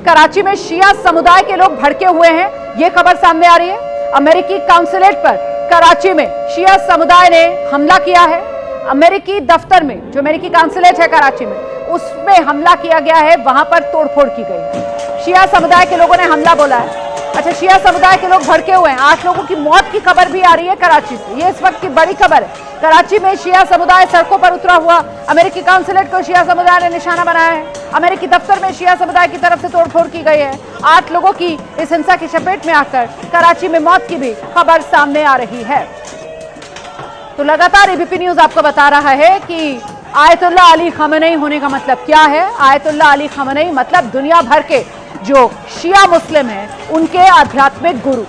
कराची में शिया समुदाय के लोग भड़के हुए हैं, ये खबर सामने आ रही है। अमेरिकी काउंसुलेट पर कराची में शिया समुदाय ने हमला किया है। अमेरिकी दफ्तर में, जो अमेरिकी काउंसुलेट है कराची में, उसमें हमला किया गया है, वहां पर तोड़फोड़ की गई है। शिया समुदाय के लोगों ने हमला बोला है। अच्छा, शिया समुदाय के लोग भड़के हुए हैं। 8 लोगों की मौत की खबर भी आ रही है कराची से। ये इस वक्त की बड़ी खबर है। कराची में शिया समुदाय सड़कों पर उतरा हुआ। अमेरिकी काउंसुलेट को शिया समुदाय ने निशाना बनाया है। अमेरिकी दफ्तर में शिया समुदाय की तरफ से तोड़फोड़ की गई है। 8 लोगों की इस हिंसा की चपेट में आकर कराची में मौत की भी खबर सामने आ रही है। तो लगातार एबीपी न्यूज आपको बता रहा है कि आयतुल्लाह अली खamenei होने का मतलब क्या है। आयतुल्लाह अली खamenei मतलब दुनिया भर के जो शिया मुस्लिम हैं उनके आध्यात्मिक गुरु,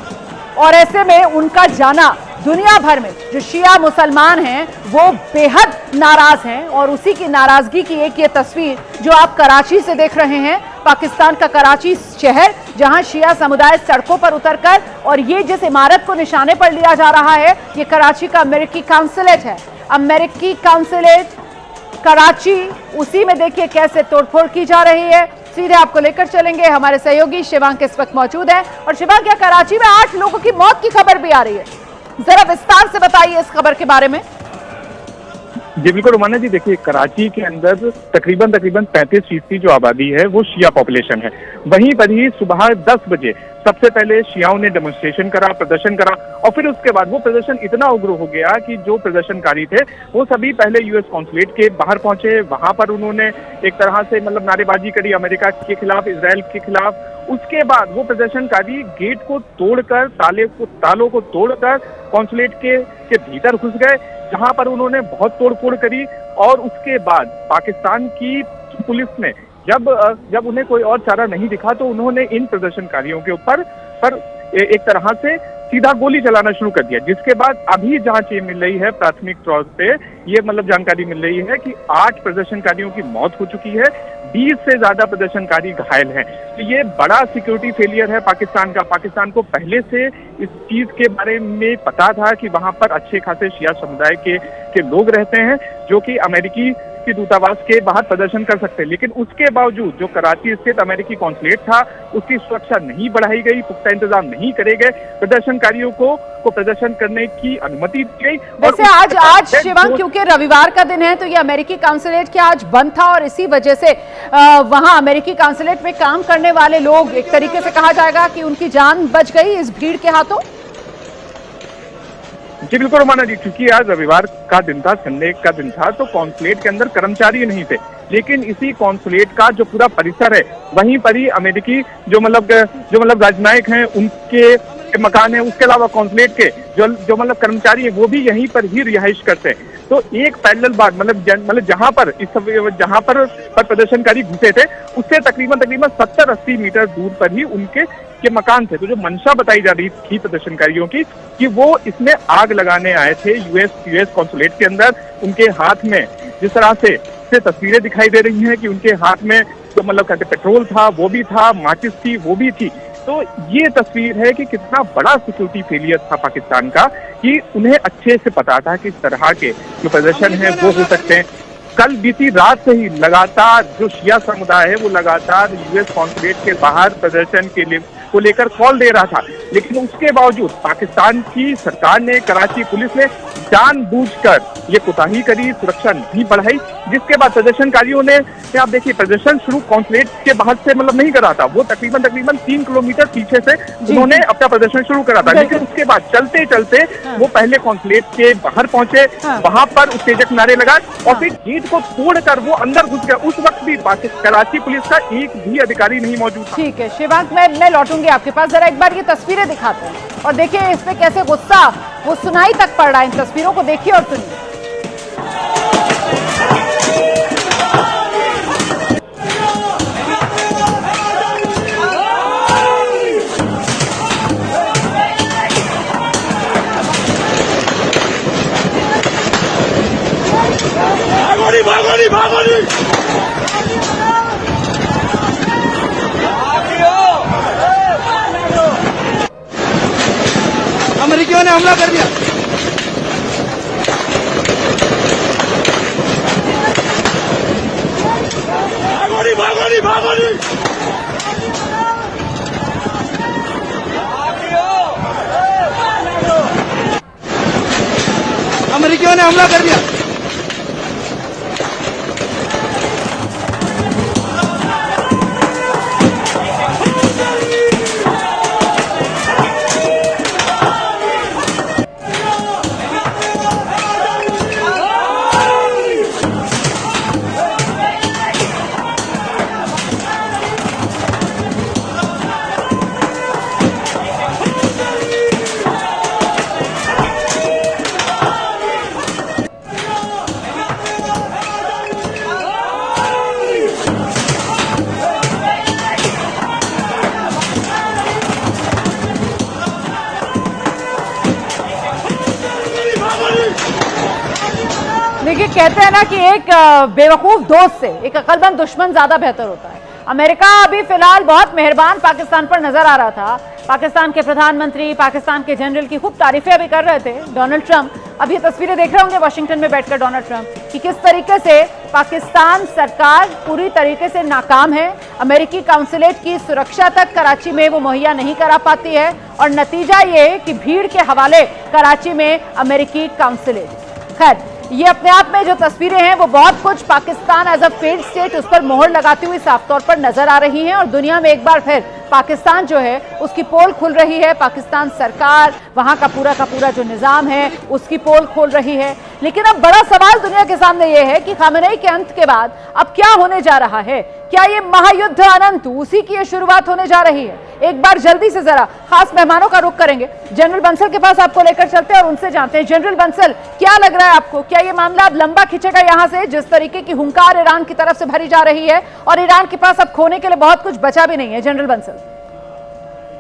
और ऐसे में उनका जाना दुनिया भर में जो शिया मुसलमान हैं वो बेहद नाराज हैं। और उसी की नाराजगी की एक ये तस्वीर जो आप कराची से देख रहे हैं, पाकिस्तान का कराची शहर, जहां शिया समुदाय सड़कों पर उतरकर, और ये जिस इमारत को निशाने पर लिया जा रहा है, ये कराची का अमेरिकी काउंसुलेट है। अमेरिकी काउंसुलेट कराची, उसी में देखिए कैसे तोड़फोड़ की जा रही है। सीधे आपको लेकर चलेंगे, हमारे सहयोगी शिवांक इस वक्त मौजूद है। और शिवांक, क्या कराची में 8 लोगों की मौत की खबर भी आ रही है? जरा विस्तार से बताइए इस खबर के बारे में। जी बिल्कुल रुमाना जी, देखिए कराची के अंदर तकरीबन 35% जो आबादी है वो शिया पॉपुलेशन है। वहीं पर ही सुबह 10 बजे सबसे पहले शियाओं ने डेमोन्स्ट्रेशन करा, प्रदर्शन करा, और फिर उसके बाद वो प्रदर्शन इतना उग्र हो गया कि जो प्रदर्शनकारी थे वो सभी पहले यूएस कॉन्सुलेट के बाहर पहुंचे। वहां पर उन्होंने एक तरह से नारेबाजी करी अमेरिका के खिलाफ, इजराइल के खिलाफ। उसके बाद वो प्रदर्शनकारी गेट को तोड़कर, तालों को तोड़कर कॉन्सुलेट के भीतर घुस गए, जहां पर उन्होंने बहुत तोड़फोड़ करी। और उसके बाद पाकिस्तान की पुलिस ने जब उन्हें कोई और चारा नहीं दिखा तो उन्होंने इन प्रदर्शनकारियों के ऊपर एक तरह से सीधा गोली चलाना शुरू कर दिया। जिसके बाद अभी जांच ये मिल रही है, प्राथमिक तौर पे ये जानकारी मिल रही है कि 8 प्रदर्शनकारियों की मौत हो चुकी है, 20 से ज्यादा प्रदर्शनकारी घायल हैं। तो ये बड़ा सिक्योरिटी फेलियर है पाकिस्तान का। पाकिस्तान को पहले से इस चीज के बारे में पता था कि वहां पर अच्छे खासे शिया समुदाय के लोग रहते हैं जो कि अमेरिकी की दूतावास के बाहर प्रदर्शन कर सकते हैं, लेकिन उसके बावजूद जो कराची स्थित अमेरिकी कॉन्सुलेट था उसकी सुरक्षा नहीं बढ़ाई गई, पुख्ता इंतजाम नहीं करे गए, प्रदर्शनकारियों को प्रदर्शन करने की अनुमति दी गई। वैसे आज शिवांग, क्योंकि रविवार का दिन है, तो ये अमेरिकी काउंसुलेट क्या आज बंद था, और इसी वजह से वहां अमेरिकी काउंसुलेट में काम करने वाले लोग, एक तरीके से कहा जाएगा कि उनकी जान बच गई इस भीड़ के हाथों। जी बिल्कुल रुमाना जी, क्योंकि आज रविवार का दिन था, संडे का दिन था, तो कॉन्सुलेट के अंदर कर्मचारी नहीं थे, लेकिन इसी कॉन्सुलेट का जो पूरा परिसर है वहीं पर ही अमेरिकी जो राजनयिक हैं उनके मकान है। उसके अलावा कॉन्सुलेट के जो कर्मचारी है वो भी यहीं पर ही रिहाइश करते हैं। तो एक पैरेलल बाग जहां पर प्रदर्शनकारी घुसे थे उससे तकरीबन 70-80 मीटर दूर पर ही उनके मकान थे। तो जो मंशा बताई जा रही थी प्रदर्शनकारियों की कि वो इसमें आग लगाने आए थे यूएस कॉन्सुलेट के अंदर। उनके हाथ में जिस तरह से तस्वीरें दिखाई दे रही हैं कि उनके हाथ में जो कहते पेट्रोल था वो भी था, माचिस थी वो भी थी। तो ये तस्वीर है कि कितना बड़ा सिक्योरिटी फेलियर था पाकिस्तान का, कि उन्हें अच्छे से पता था कि इस तरह के जो प्रदर्शन है वो हो सकते हैं। कल बीती रात से ही लगातार जो शिया समुदाय है वो लगातार यूएस कॉन्सुलेट के बाहर प्रदर्शन को लेकर कॉल दे रहा था, लेकिन उसके बावजूद पाकिस्तान की सरकार ने, कराची पुलिस ने जानबूझकर ये कोताही करी, सुरक्षा नहीं बढ़ाई। जिसके बाद प्रदर्शनकारियों ने, आप देखिए, प्रदर्शन शुरू कॉन्सुलेट के बाहर से नहीं करा था, वो तकरीबन 3 किलोमीटर पीछे से उन्होंने अपना प्रदर्शन शुरू करा था। लेकिन उसके बाद चलते चलते वो पहले कॉन्सुलेट के बाहर पहुंचे, वहां पर उत्तेजक नारे लगाए और फिर गेट को तोड़कर वो अंदर घुस गया। उस वक्त भी कराची पुलिस का एक भी अधिकारी नहीं मौजूद था। ठीक है शिवांक, मैं लौटूंगी आपके पास। जरा एक बार ये तस्वीरें दिखाते हैं और देखिए इस पे कैसे गुस्सा वो सुनाई तक पड़ रहा है। इन तस्वीरों को देखिए और सुनिए। अमेरिकियों ने हमला कर दिया। भागोड़ी भागोड़ी भागोड़ी। ने हमला कर दिया। देखिए, कहते हैं ना कि एक बेवकूफ दोस्त से एक अकलमंद दुश्मन ज्यादा बेहतर होता है। अमेरिका अभी फिलहाल बहुत मेहरबान पाकिस्तान पर नजर आ रहा था। पाकिस्तान के प्रधानमंत्री, पाकिस्तान के जनरल की खूब तारीफें अभी कर रहे थे डोनाल्ड ट्रंप। अब ये तस्वीरें देख रहे होंगे वाशिंगटन में बैठकर डोनाल्ड ट्रंप कि किस तरीके से पाकिस्तान सरकार पूरी तरीके से नाकाम है। अमेरिकी काउंसिलेट की सुरक्षा तक कराची में वो मुहैया नहीं करा पाती है और नतीजा ये कि भीड़ के हवाले कराची में अमेरिकी काउंसिलेट। खैर, ये अपने आप में जो तस्वीरें हैं वो बहुत कुछ Pakistan as a failed state उस पर मोहर लगाती हुई साफ तौर पर नजर आ रही हैं और दुनिया में एक बार फिर पाकिस्तान जो है उसकी पोल खुल रही है। पाकिस्तान सरकार, वहां का पूरा जो निजाम है उसकी पोल खोल रही है। लेकिन अब बड़ा सवाल दुनिया के सामने यह है कि खामेनेई के अंत के बाद अब क्या होने जा रहा है। क्या ये महायुद्ध अनंत उसी की ये शुरुआत होने जा रही है? एक बार जल्दी से जरा खास मेहमानों का रुख करेंगे। जनरल बंसल के पास आपको लेकर चलते हैं और उनसे जानते हैं। जनरल बंसल, क्या लग रहा है आपको, क्या ये मामला अब लंबा खिंचेगा यहां से, जिस तरीके की हुंकार ईरान की तरफ से भरी जा रही है और ईरान के पास अब खोने के लिए बहुत कुछ बचा भी नहीं है? जनरल बंसल,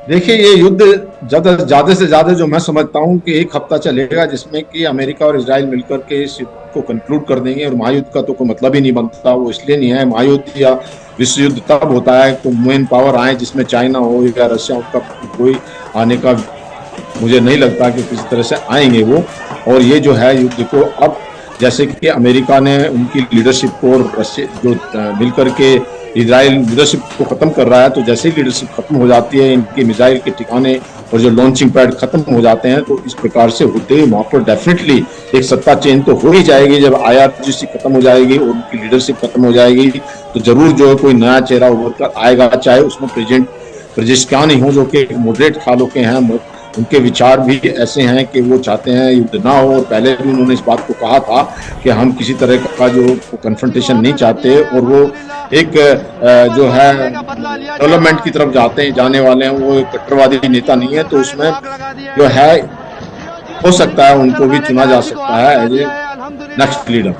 देखिए, ये युद्ध ज्यादा से ज्यादा जो मैं समझता हूँ कि एक हफ्ता चलेगा, जिसमें कि अमेरिका और इजराइल मिलकर के इस युद्ध को कंक्लूड कर देंगे। और महायुद्ध का तो कोई मतलब ही नहीं बनता। वो इसलिए नहीं है। महायुद्ध या विश्व युद्ध तब होता है तो मेन पावर आए, जिसमें चाइना हो या रशिया, उनका कोई आने का मुझे नहीं लगता कि किसी तरह से आएंगे वो। और ये जो है युद्ध को अब जैसे कि अमेरिका ने उनकी लीडरशिप को और रशिया जो मिलकर के इजराइल लीडरशिप को खत्म कर रहा है, तो जैसे ही लीडरशिप खत्म हो जाती है, इनके मिसाइल के ठिकाने और जो लॉन्चिंग पैड खत्म हो जाते हैं, तो इस प्रकार से होते ही वहां पर डेफिनेटली एक सत्ता चेंज तो हो ही जाएगी। जब IRGC खत्म हो जाएगी और उनकी लीडरशिप खत्म हो जाएगी तो जरूर जो है कोई नया चेहरा उभर कर आएगा, चाहे उसमें प्रेसिडेंट पेजेश्कियान ही हो, जो कि मॉडरेट ख्यालों के हैं। उनके विचार भी ऐसे हैं कि वो चाहते हैं युद्ध ना हो। और पहले भी उन्होंने इस बात को कहा था कि हम किसी तरह का जो कन्फ्रंटेशन नहीं चाहते, और वो एक जो है डेवलपमेंट की तरफ जाने वाले हैं। वो एक कट्टरवादी नेता नहीं है, तो उसमें जो है हो सकता है उनको भी चुना जा सकता है एज ए नेक्स्ट लीडर।